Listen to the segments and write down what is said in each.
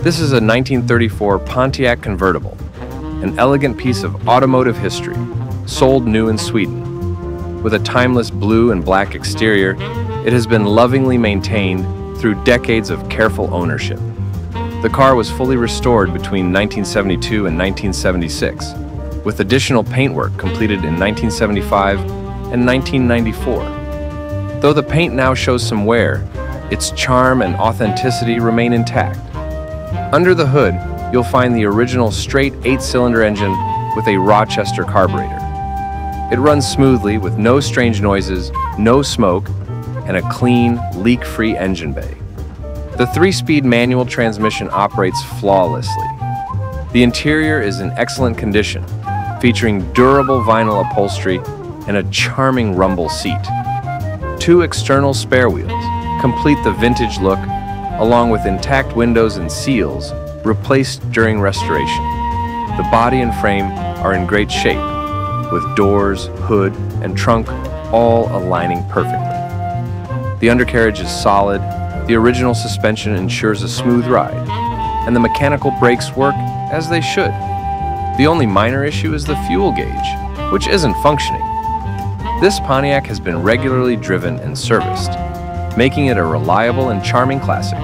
This is a 1934 Pontiac Convertible, an elegant piece of automotive history, sold new in Sweden. With a timeless blue and black exterior, it has been lovingly maintained through decades of careful ownership. The car was fully restored between 1972 and 1976, with additional paintwork completed in 1975 and 1994. Though the paint now shows some wear, its charm and authenticity remain intact. Under the hood, you'll find the original straight 8-cylinder engine with a Rochester carburetor. It runs smoothly with no strange noises, no smoke, and a clean, leak-free engine bay. The 3-speed manual transmission operates flawlessly. The interior is in excellent condition, featuring durable vinyl upholstery and a charming rumble seat. 2 external spare wheels complete the vintage look, along with intact windows and seals replaced during restoration. The body and frame are in great shape, with doors, hood, and trunk all aligning perfectly. The undercarriage is solid, the original suspension ensures a smooth ride, and the mechanical brakes work as they should. The only minor issue is the fuel gauge, which isn't functioning. This Pontiac has been regularly driven and serviced, making it a reliable and charming classic.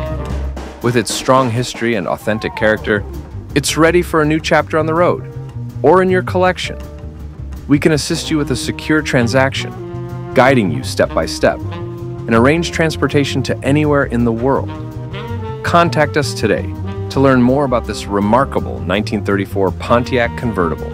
With its strong history and authentic character, it's ready for a new chapter on the road, or in your collection. We can assist you with a secure transaction, guiding you step by step, and arrange transportation to anywhere in the world. Contact us today to learn more about this remarkable 1934 Pontiac Convertible.